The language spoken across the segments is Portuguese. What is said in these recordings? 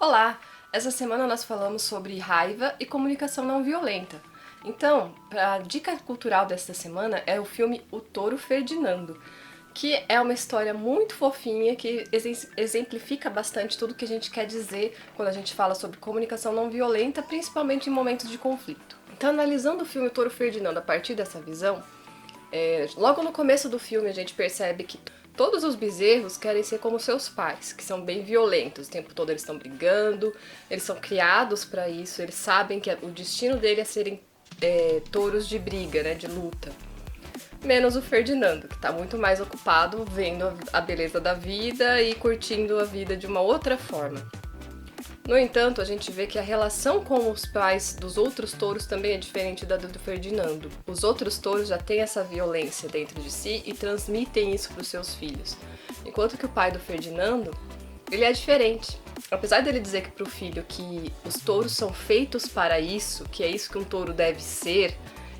Olá! Essa semana nós falamos sobre raiva e comunicação não violenta. Então, a dica cultural desta semana é o filme O Touro Ferdinando, que é uma história muito fofinha que exemplifica bastante tudo que a gente quer dizer quando a gente fala sobre comunicação não violenta, principalmente em momentos de conflito. Então, analisando o filme O Touro Ferdinando a partir dessa visão, logo no começo do filme a gente percebe que todos os bezerros querem ser como seus pais, que são bem violentos, o tempo todo eles estão brigando, eles são criados para isso, eles sabem que o destino dele é serem touros de briga, né, de luta. Menos o Ferdinando, que está muito mais ocupado vendo a beleza da vida e curtindo a vida de uma outra forma. No entanto, a gente vê que a relação com os pais dos outros touros também é diferente da do Ferdinando. Os outros touros já têm essa violência dentro de si e transmitem isso para os seus filhos. Enquanto que o pai do Ferdinando, ele é diferente. Apesar dele dizer que para o filho que os touros são feitos para isso, que é isso que um touro deve ser,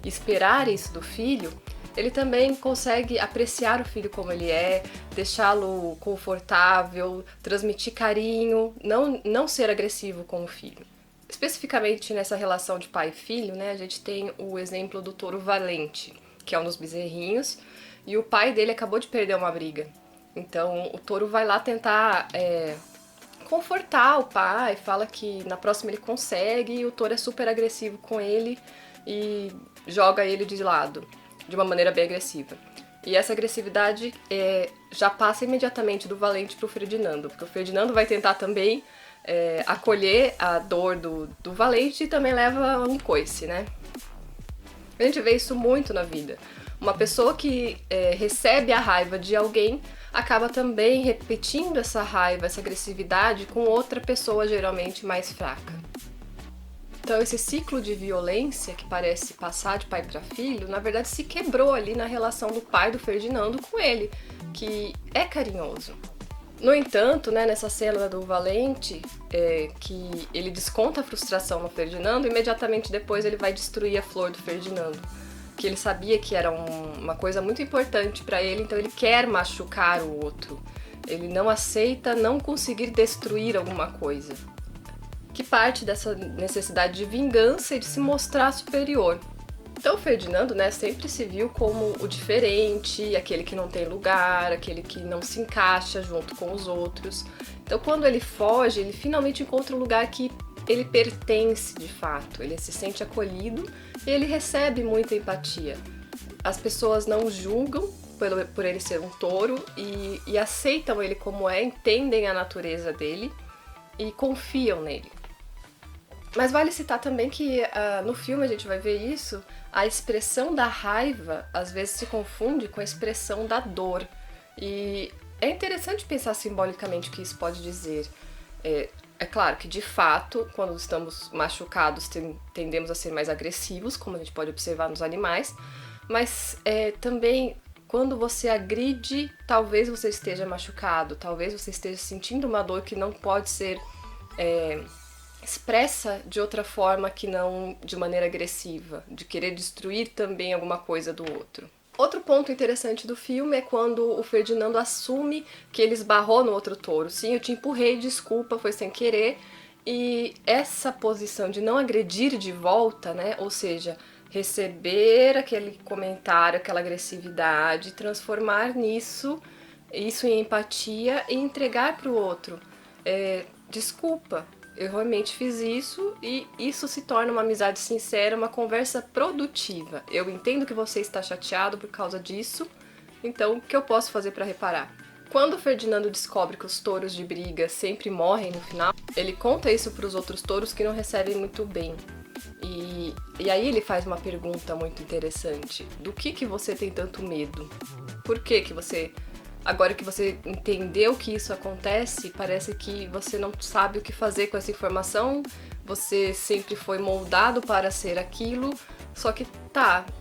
esperar isso do filho, ele também consegue apreciar o filho como ele é, deixá-lo confortável, transmitir carinho, não ser agressivo com o filho. Especificamente nessa relação de pai e filho, né, a gente tem o exemplo do touro valente, que é um dos bezerrinhos, e o pai dele acabou de perder uma briga. Então o touro vai lá tentar confortar o pai, fala que na próxima ele consegue, e o touro é super agressivo com ele e joga ele de lado, de uma maneira bem agressiva. E essa agressividade já passa imediatamente do Valente pro Ferdinando, porque o Ferdinando vai tentar também acolher a dor do Valente e também leva um coice, né? A gente vê isso muito na vida. Uma pessoa que recebe a raiva de alguém acaba também repetindo essa raiva, essa agressividade com outra pessoa geralmente mais fraca. Então esse ciclo de violência que parece passar de pai para filho, na verdade se quebrou ali na relação do pai do Ferdinando com ele, que é carinhoso. No entanto, né, nessa cena do Valente, que ele desconta a frustração no Ferdinando, imediatamente depois ele vai destruir a flor do Ferdinando, que ele sabia que era uma coisa muito importante para ele, então ele quer machucar o outro. Ele não aceita não conseguir destruir alguma coisa, que parte dessa necessidade de vingança e de se mostrar superior. Então o Ferdinando, né, sempre se viu como o diferente, aquele que não tem lugar, aquele que não se encaixa junto com os outros. Então quando ele foge, ele finalmente encontra um lugar que ele pertence de fato, ele se sente acolhido e ele recebe muita empatia. As pessoas não julgam por ele ser um touro e aceitam ele como é, entendem a natureza dele e confiam nele. Mas vale citar também que no filme a gente vai ver isso, a expressão da raiva às vezes se confunde com a expressão da dor. E é interessante pensar simbolicamente o que isso pode dizer. É claro que de fato, quando estamos machucados, tendemos a ser mais agressivos, como a gente pode observar nos animais, mas também quando você agride, talvez você esteja machucado, talvez você esteja sentindo uma dor que não pode ser expressa de outra forma que não de maneira agressiva, de querer destruir também alguma coisa do outro. Outro ponto interessante do filme é quando o Ferdinando assume que ele esbarrou no outro touro. Sim, eu te empurrei, desculpa, foi sem querer. E essa posição de não agredir de volta, né? Ou seja, receber aquele comentário, aquela agressividade, transformar isso em empatia e entregar para o outro. Desculpa, eu realmente fiz isso e isso se torna uma amizade sincera, uma conversa produtiva. Eu entendo que você está chateado por causa disso, então o que eu posso fazer para reparar? Quando o Ferdinando descobre que os touros de briga sempre morrem no final, ele conta isso para os outros touros que não recebem muito bem. E aí ele faz uma pergunta muito interessante. Do que você tem tanto medo? Por que você... Agora que você entendeu que isso acontece, parece que você não sabe o que fazer com essa informação, você sempre foi moldado para ser aquilo, só que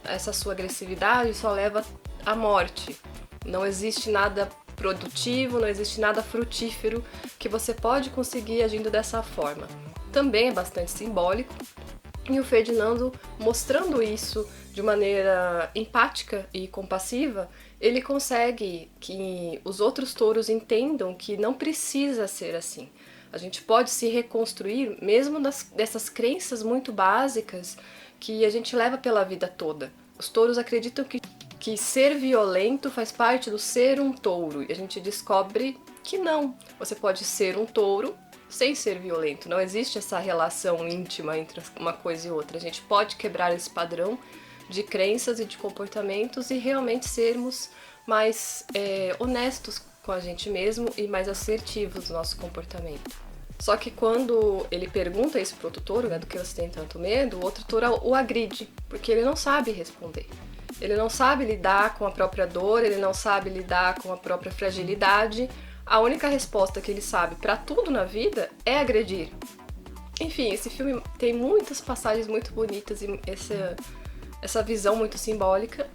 essa sua agressividade só leva à morte. Não existe nada produtivo, não existe nada frutífero que você pode conseguir agindo dessa forma. Também é bastante simbólico. E o Ferdinando, mostrando isso de maneira empática e compassiva, ele consegue que os outros touros entendam que não precisa ser assim. A gente pode se reconstruir mesmo dessas crenças muito básicas que a gente leva pela vida toda. Os touros acreditam que ser violento faz parte do ser um touro, e a gente descobre que não. Você pode ser um touro sem ser violento. Não existe essa relação íntima entre uma coisa e outra. A gente pode quebrar esse padrão de crenças e de comportamentos e realmente sermos mais honestos com a gente mesmo e mais assertivos no nosso comportamento. Só que quando ele pergunta isso pro outro touro, né, do que você tem tanto medo, o outro touro o agride, porque ele não sabe responder. Ele não sabe lidar com a própria dor, ele não sabe lidar com a própria fragilidade. A única resposta que ele sabe para tudo na vida é agredir. Enfim, esse filme tem muitas passagens muito bonitas e essa visão muito simbólica.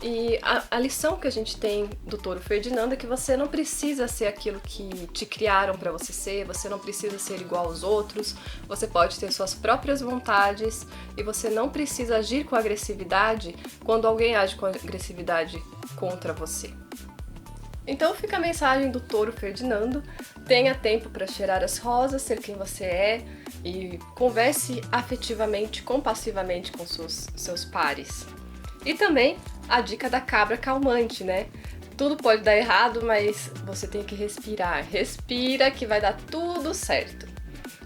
E a lição que a gente tem do Touro Ferdinando é que você não precisa ser aquilo que te criaram para você não precisa ser igual aos outros, você pode ter suas próprias vontades e você não precisa agir com agressividade quando alguém age com agressividade contra você. Então fica a mensagem do Touro Ferdinando: tenha tempo para cheirar as rosas, ser quem você é e converse afetivamente, compassivamente com seus pares. E também a dica da cabra calmante, né? Tudo pode dar errado, mas você tem que respirar. Respira que vai dar tudo certo.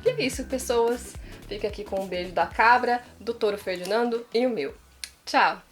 E é isso, pessoas. Fica aqui com um beijo da cabra, do Touro Ferdinando e o meu. Tchau!